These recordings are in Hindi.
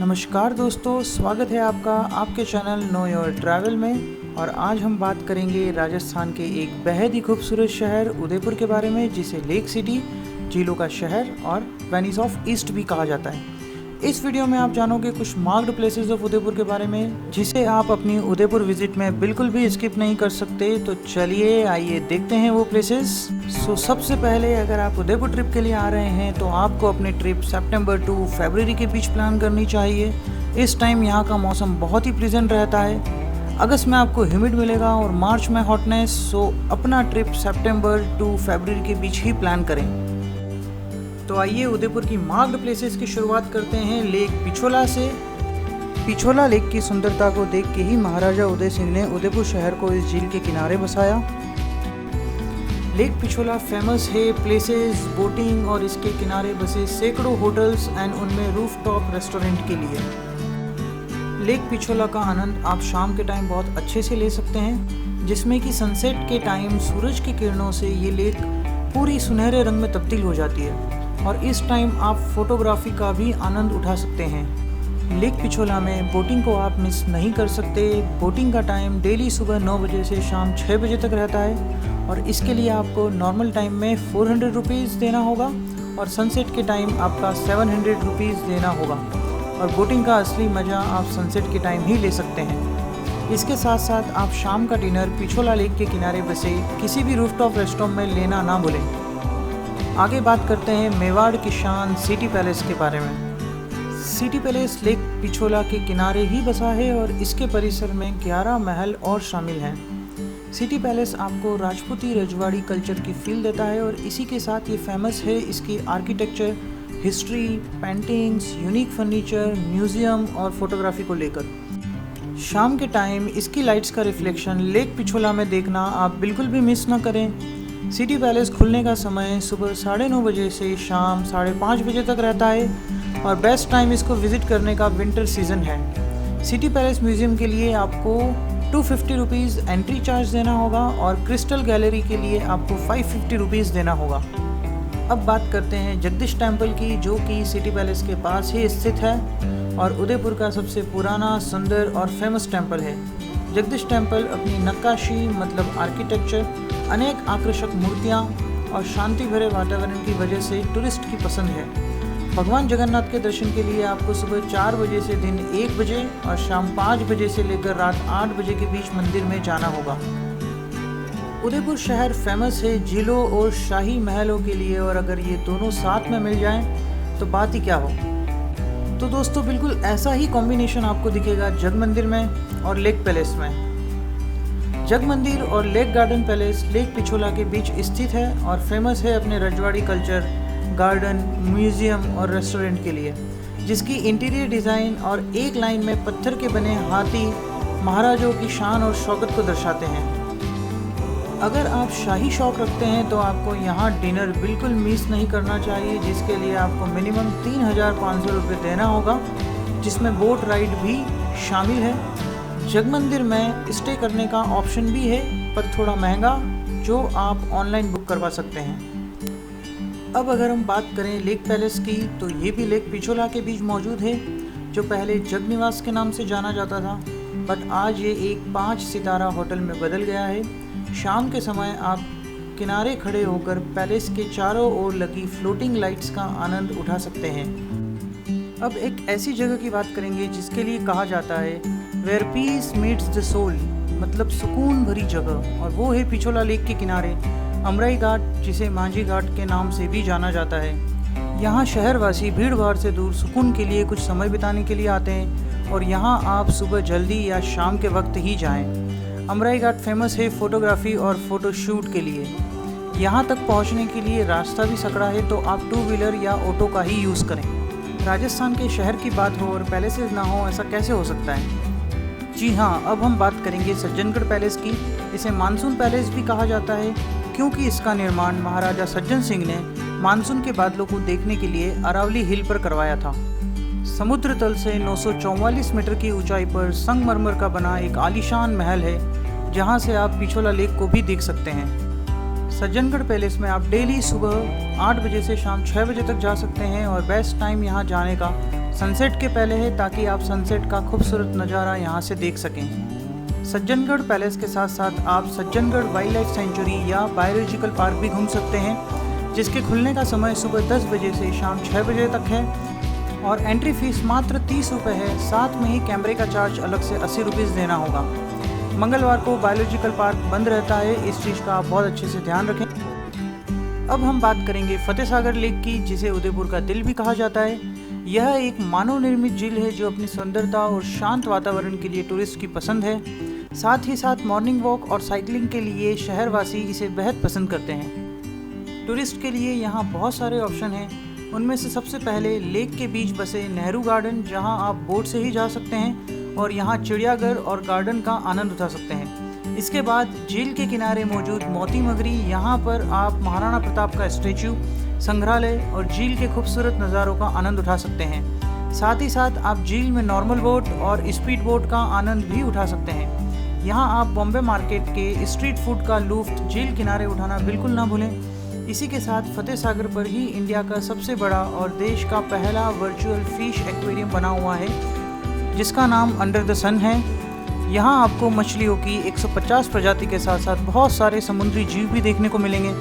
नमस्कार दोस्तों, स्वागत है आपका आपके चैनल नो योर ट्रैवल में। और आज हम बात करेंगे राजस्थान के एक बेहद ही खूबसूरत शहर उदयपुर के बारे में, जिसे लेक सिटी, झीलों का शहर और वेनिस ऑफ ईस्ट भी कहा जाता है। इस वीडियो में आप जानोगे कुछ मार्क्ड प्लेसेस ऑफ उदयपुर के बारे में, जिसे आप अपनी उदयपुर विजिट में बिल्कुल भी स्किप नहीं कर सकते। तो चलिए आइए देखते हैं वो प्लेसेस। सबसे पहले अगर आप उदयपुर ट्रिप के लिए आ रहे हैं तो आपको अपनी ट्रिप सितंबर टू फरवरी के बीच प्लान करनी चाहिए। इस टाइम यहाँ का मौसम बहुत ही प्लीजेंट रहता है। अगस्त में आपको ह्यूमिड मिलेगा और मार्च में हॉटनेस। अपना ट्रिप सितंबर टू फरवरी के बीच ही प्लान करें। तो आइए उदयपुर की मार्क्ड प्लेसेस की शुरुआत करते हैं लेक पिछोला से। पिछोला लेक की सुंदरता को देख के ही महाराजा उदय सिंह ने उदयपुर शहर को इस झील के किनारे बसाया। लेक पिछोला फेमस है प्लेसेस, बोटिंग और इसके किनारे बसे सैकड़ों होटल्स एंड उनमें रूफटॉप रेस्टोरेंट के लिए। लेक पिछोला का आनंद आप शाम के टाइम बहुत अच्छे से ले सकते हैं, जिसमें कि सनसेट के टाइम सूरज की किरणों से ये लेक पूरी सुनहरे रंग में तब्दील हो जाती है और इस टाइम आप फोटोग्राफी का भी आनंद उठा सकते हैं। लेक पिछोला में बोटिंग को आप मिस नहीं कर सकते। बोटिंग का टाइम डेली सुबह 9 बजे से शाम 6 बजे तक रहता है और इसके लिए आपको नॉर्मल टाइम में 400 रुपीज़ देना होगा और सनसेट के टाइम आपका 700 रुपीज़ देना होगा। और बोटिंग का असली मज़ा आप सनसेट के टाइम ही ले सकते हैं। इसके साथ साथ आप शाम का डिनर पिछोला लेक के किनारे बसे किसी भी रूफटॉप रेस्टोरेंट में लेना ना भूलें। आगे बात करते हैं मेवाड़ की शान सिटी पैलेस के बारे में। सिटी पैलेस लेक पिछोला के किनारे ही बसा है और इसके परिसर में 11 महल और शामिल हैं। सिटी पैलेस आपको राजपूती रजवाड़ी कल्चर की फील देता है और इसी के साथ ये फेमस है इसकी architecture, history, paintings, unique furniture, museum और फोटोग्राफी को लेकर। शाम के टाइम इसकी लाइट्स का रिफ्लेक्शन लेक पिछोला में देखना आप बिल्कुल भी मिस ना करें। सिटी पैलेस खुलने का समय सुबह 9:30 बजे से शाम 5:30 बजे तक रहता है और बेस्ट टाइम इसको विज़िट करने का विंटर सीज़न है। सिटी पैलेस म्यूज़ियम के लिए आपको 250 रुपीज़ एंट्री चार्ज देना होगा और क्रिस्टल गैलरी के लिए आपको 550 रुपीज़ देना होगा। अब बात करते हैं जगदीश टेम्पल की, जो कि सिटी पैलेस के पास ही स्थित है और उदयपुर का सबसे पुराना, सुंदर और फेमस टेम्पल है। जगदीश टेम्पल अपनी नक्काशी मतलब आर्किटेक्चर, अनेक आकर्षक मूर्तियाँ और शांति भरे वातावरण की वजह से टूरिस्ट की पसंद है। भगवान जगन्नाथ के दर्शन के लिए आपको सुबह 4 बजे से दिन 1 बजे और शाम 5 बजे से लेकर रात 8 बजे के बीच मंदिर में जाना होगा। उदयपुर शहर फेमस है झीलों और शाही महलों के लिए और अगर ये दोनों साथ में मिल जाएं तो बात ही क्या हो। तो दोस्तों बिल्कुल ऐसा ही कॉम्बिनेशन आपको दिखेगा जग मंदिर में और लेक पैलेस में। जग मंदिर और lake garden palace lake Pichola के बीच स्थित है और फेमस है अपने रजवाड़ी कल्चर, गार्डन, म्यूजियम और रेस्टोरेंट के लिए, जिसकी इंटीरियर डिज़ाइन और एक लाइन में पत्थर के बने हाथी महाराजों की शान और शौकत को दर्शाते हैं। अगर आप शाही शौक रखते हैं तो आपको यहाँ डिनर बिल्कुल मिस नहीं करना चाहिए, जिसके लिए आपको मिनिमम 3500 रुपये देना होगा, जिसमें बोट राइड भी शामिल है। जग मंदिर में स्टे करने का ऑप्शन भी है पर थोड़ा महंगा, जो आप ऑनलाइन बुक करवा सकते हैं। अब अगर हम बात करें लेक पैलेस की, तो ये भी लेक पिछोला के बीच मौजूद है, जो पहले जग निवास के नाम से जाना जाता था, बट आज ये एक 5 सितारा होटल में बदल गया है। शाम के समय आप किनारे खड़े होकर पैलेस के चारों ओर लगी फ्लोटिंग लाइट्स का आनंद उठा सकते हैं। अब एक ऐसी जगह की बात करेंगे जिसके लिए कहा जाता है where peace meets the soul, मतलब सुकून भरी जगह, और वो है पिछोला लेक के किनारे अमराई घाट, जिसे मांझी घाट के नाम से भी जाना जाता है। यहाँ शहरवासी भीड़ भाड़ से दूर सुकून के लिए कुछ समय बिताने के लिए आते हैं और यहाँ आप सुबह जल्दी या शाम के वक्त ही जाएं। अमराई घाट फेमस है फोटोग्राफी और फोटोशूट के लिए। यहाँ तक पहुँचने के लिए रास्ता भी सकड़ा है, तो आप 2 व्हीलर या ऑटो का ही यूज़ करें। राजस्थान के शहर की बात हो और पैलेसेस ना हो, ऐसा कैसे हो सकता है। जी हाँ, अब हम बात करेंगे सज्जनगढ़ पैलेस की। इसे मानसून पैलेस भी कहा जाता है क्योंकि इसका निर्माण महाराजा सज्जन सिंह ने मानसून के बादलों को देखने के लिए अरावली हिल पर करवाया था। समुद्र तल से 944 मीटर की ऊंचाई पर संगमरमर का बना एक आलीशान महल है, जहां से आप पिछोला लेक को भी देख सकते हैं। सज्जनगढ़ पैलेस में आप डेली सुबह 8 बजे से शाम 6 बजे तक जा सकते हैं और बेस्ट टाइम यहाँ जाने का सनसेट के पहले है ताकि आप सनसेट का खूबसूरत नज़ारा यहाँ से देख सकें। सज्जनगढ़ पैलेस के साथ साथ आप सज्जनगढ़ वाइल्ड लाइफ सेंचुरी या बायोलॉजिकल पार्क भी घूम सकते हैं, जिसके खुलने का समय सुबह 10 बजे से शाम 6 बजे तक है और एंट्री फीस मात्र 30 रुपये है। साथ में ही कैमरे का चार्ज अलग से 80 रुपीज़ देना होगा। मंगलवार को बायोलॉजिकल पार्क बंद रहता है, इस चीज़ का आप बहुत अच्छे से ध्यान रखें। अब हम बात करेंगे फतेह सागर लेक की, जिसे उदयपुर का दिल भी कहा जाता है। यह एक मानव निर्मित झील है जो अपनी सुंदरता और शांत वातावरण के लिए टूरिस्ट की पसंद है। साथ ही साथ मॉर्निंग वॉक और साइकिलिंग के लिए शहरवासी इसे बेहद पसंद करते हैं। टूरिस्ट के लिए यहाँ बहुत सारे ऑप्शन हैं। उनमें से सबसे पहले लेक के बीच बसे नेहरू गार्डन, जहाँ आप बोट से ही जा सकते हैं और यहाँ चिड़ियाघर और गार्डन का आनंद उठा सकते हैं। इसके बाद झील के किनारे मौजूद मोती मगरी, यहाँ पर आप महाराणा प्रताप का स्टैचू, संग्रहालय और झील के खूबसूरत नज़ारों का आनंद उठा सकते हैं। साथ ही साथ आप झील में नॉर्मल बोट और स्पीड बोट का आनंद भी उठा सकते हैं। यहाँ आप बॉम्बे मार्केट के स्ट्रीट फूड का लुत्फ झील किनारे उठाना बिल्कुल ना भूलें। इसी के साथ फतेह सागर पर ही इंडिया का सबसे बड़ा और देश का पहला वर्चुअल फिश एक्वेरियम बना हुआ है, जिसका नाम अंडर द सन है। यहाँ आपको मछलियों की 150 प्रजाति के साथ साथ बहुत सारे समुद्री जीव भी देखने को मिलेंगे।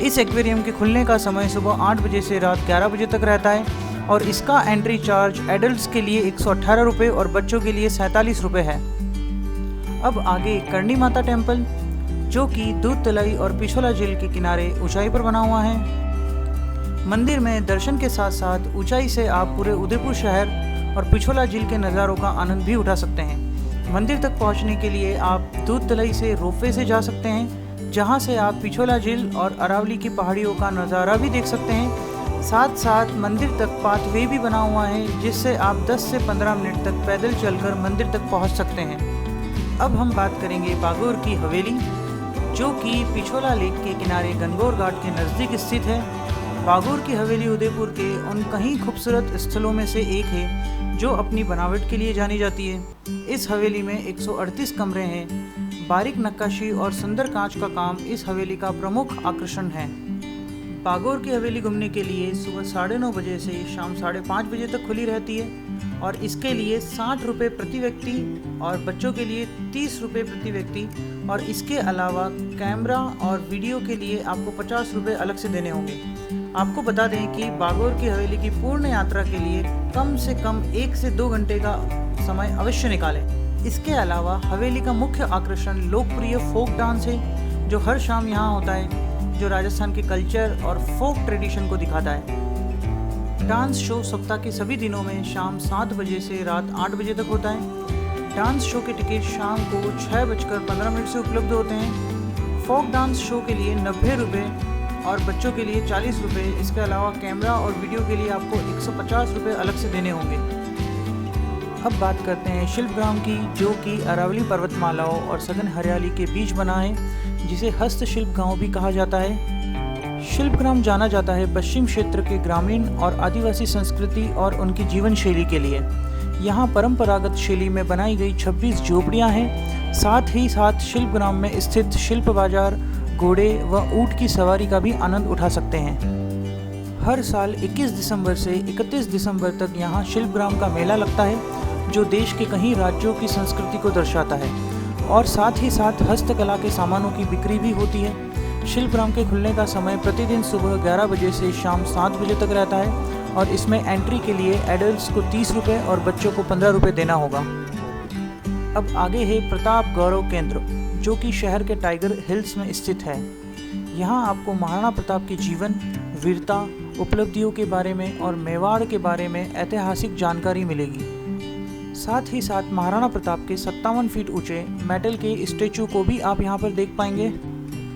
इस एक्वेरियम के खुलने का समय सुबह 8 बजे से रात 11 बजे तक रहता है और इसका एंट्री चार्ज एडल्ट्स के लिए 118 रुपये और बच्चों के लिए 47 रुपये है। अब आगे करणी माता टेम्पल, जो कि दूध तलाई और पिछोला झील के किनारे ऊंचाई पर बना हुआ है। मंदिर में दर्शन के साथ साथ ऊंचाई से आप पूरे उदयपुर शहर और पिछोला झील के नज़ारों का आनंद भी उठा सकते हैं। मंदिर तक पहुंचने के लिए आप दूध तलाई से रोपवे से जा सकते हैं, जहां से आप पिछोला झील और अरावली की पहाड़ियों का नज़ारा भी देख सकते हैं। साथ साथ मंदिर तक पाथवे भी बना हुआ है, जिससे आप 10 से 15 मिनट तक पैदल चलकर मंदिर तक पहुंच सकते हैं। अब हम बात करेंगे बागोर की हवेली, जो कि पिछोला लेक के किनारे गणगौर घाट के नज़दीक स्थित है। बागोर की हवेली उदयपुर के उन कई खूबसूरत स्थलों में से एक है जो अपनी बनावट के लिए जानी जाती है। इस हवेली में 138 कमरे हैं। बारीक नक्काशी और सुंदर कांच का काम इस हवेली का प्रमुख आकर्षण है। बागोर की हवेली घूमने के लिए सुबह 9:30 बजे से शाम 5:30 बजे तक खुली रहती है और इसके लिए 60 रुपये प्रति व्यक्ति और बच्चों के लिए 30 रुपये प्रति व्यक्ति, और इसके अलावा कैमरा और वीडियो के लिए आपको 50 रुपये अलग से देने होंगे। आपको बता दें कि बागोर की हवेली की पूर्ण यात्रा के लिए कम से कम 1 से 2 घंटे का समय अवश्य निकालें। इसके अलावा हवेली का मुख्य आकर्षण लोकप्रिय फोक डांस है, जो हर शाम यहाँ होता है, जो राजस्थान के कल्चर और फोक ट्रेडिशन को दिखाता है। डांस शो सप्ताह के सभी दिनों में शाम 7 बजे से रात 8 बजे तक होता है। डांस शो के टिकट शाम को 6:15 से उपलब्ध होते हैं। फोक डांस शो के लिए 90 रुपये और बच्चों के लिए 40 रुपये। इसके अलावा कैमरा और वीडियो के लिए आपको 150 रुपये अलग से देने होंगे। अब बात करते हैं शिल्पग्राम की, जो कि अरावली पर्वतमालाओं और सघन हरियाली के बीच बना है, जिसे हस्तशिल्प गांव भी कहा जाता है। शिल्पग्राम जाना जाता है पश्चिम क्षेत्र के ग्रामीण और आदिवासी संस्कृति और उनकी जीवन शैली के लिए। यहाँ परंपरागत शैली में बनाई गई 26 झोपड़ियाँ हैं। साथ ही साथ शिल्पग्राम में स्थित शिल्प बाजार घोड़े व ऊँट की सवारी का भी आनंद उठा सकते हैं। हर साल 21 दिसंबर से 31 दिसंबर तक यहाँ शिल्पग्राम का मेला लगता है, जो देश के कई राज्यों की संस्कृति को दर्शाता है और साथ ही साथ हस्तकला के सामानों की बिक्री भी होती है। शिल्पग्राम के खुलने का समय प्रतिदिन सुबह 11 बजे से शाम 7 बजे तक रहता है और इसमें एंट्री के लिए एडल्ट्स को 30 रुपये और बच्चों को 15 रुपये देना होगा। अब आगे है प्रताप गौरव केंद्र, जो कि शहर के टाइगर हिल्स में स्थित है। यहाँ आपको महाराणा प्रताप के जीवन, वीरता, उपलब्धियों के बारे में और मेवाड़ के बारे में ऐतिहासिक जानकारी मिलेगी। साथ ही साथ महाराणा प्रताप के 57 फीट ऊंचे मेटल के स्टैचू को भी आप यहाँ पर देख पाएंगे।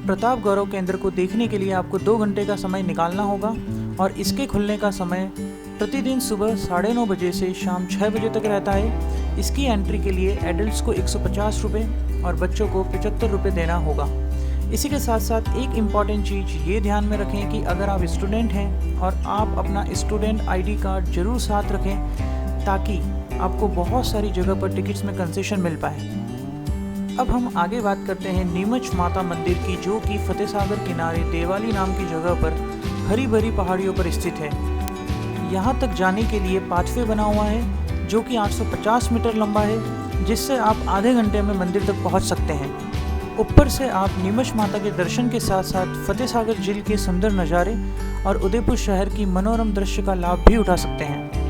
प्रताप गौरव केंद्र को देखने के लिए आपको 2 घंटे का समय निकालना होगा और इसके खुलने का समय प्रतिदिन सुबह 9:30 बजे से शाम 6 बजे तक रहता है। इसकी एंट्री के लिए एडल्ट्स को 150 रुपये और बच्चों को 75 रुपये देना होगा। इसी के साथ साथ एक इम्पॉर्टेंट चीज़ ये ध्यान में रखें कि अगर आप स्टूडेंट हैं और आप अपना स्टूडेंट आईडी कार्ड जरूर साथ रखें, ताकि आपको बहुत सारी जगह पर टिकट्स में कंसेशन मिल पाए। अब हम आगे बात करते हैं नीमच माता मंदिर की, जो कि फतेह सागर किनारे देवाली नाम की जगह पर हरी भरी पहाड़ियों पर स्थित है। यहाँ तक जाने के लिए पाथवे बना हुआ है जो कि 850 मीटर लंबा है, जिससे आप आधे घंटे में मंदिर तक पहुँच सकते हैं। ऊपर से आप नीमच माता के दर्शन के साथ साथ फतेह सागर झील के सुंदर नज़ारे और उदयपुर शहर की मनोरम दृश्य का लाभ भी उठा सकते हैं।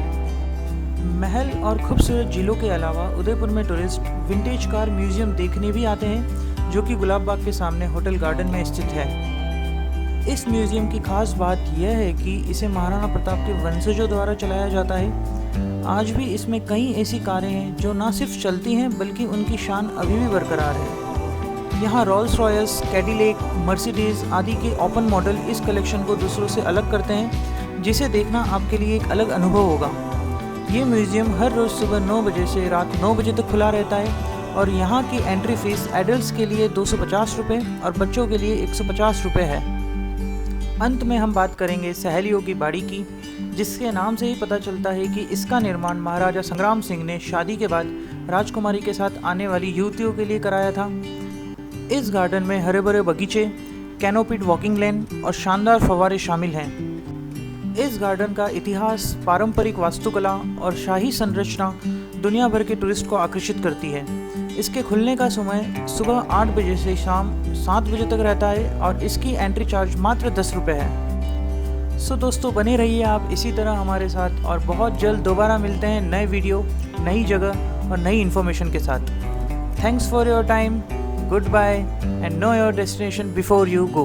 महल और खूबसूरत झीलों के अलावा उदयपुर में टूरिस्ट विंटेज कार म्यूजियम देखने भी आते हैं, जो कि गुलाब बाग के सामने होटल गार्डन में स्थित है। इस म्यूजियम की खास बात यह है कि इसे महाराणा प्रताप के वंशजों द्वारा चलाया जाता है। आज भी इसमें कई ऐसी कारें हैं जो न सिर्फ चलती हैं बल्कि उनकी शान अभी भी बरकरार है। यहाँ रोल्स रॉयस, कैडिलेक, मर्सिडीज आदि के ओपन मॉडल इस कलेक्शन को दूसरों से अलग करते हैं, जिसे देखना आपके लिए एक अलग अनुभव होगा। ये म्यूज़ियम हर रोज़ सुबह 9 बजे से रात 9 बजे तक खुला रहता है और यहाँ की एंट्री फीस एडल्ट्स के लिए 250 रुपये और बच्चों के लिए 150 रुपये है। अंत में हम बात करेंगे सहेलियों की बाड़ी की, जिसके नाम से ही पता चलता है कि इसका निर्माण महाराजा संग्राम सिंह ने शादी के बाद राजकुमारी के साथ आने वाली युवतियों के लिए कराया था। इस गार्डन में हरे भरे बगीचे, कैनोपीड वॉकिंग लेन और शानदार फव्वारे शामिल हैं। इस गार्डन का इतिहास, पारंपरिक वास्तुकला और शाही संरचना दुनिया भर के टूरिस्ट को आकर्षित करती है। इसके खुलने का समय सुबह 8 बजे से शाम 7 बजे तक रहता है और इसकी एंट्री चार्ज मात्र 10 रुपये है। सो दोस्तों, बने रहिए आप इसी तरह हमारे साथ और बहुत जल्द दोबारा मिलते हैं नए वीडियो, नई जगह और नई इन्फॉर्मेशन के साथ। Thanks for your time, goodbye, and know your destination before you go.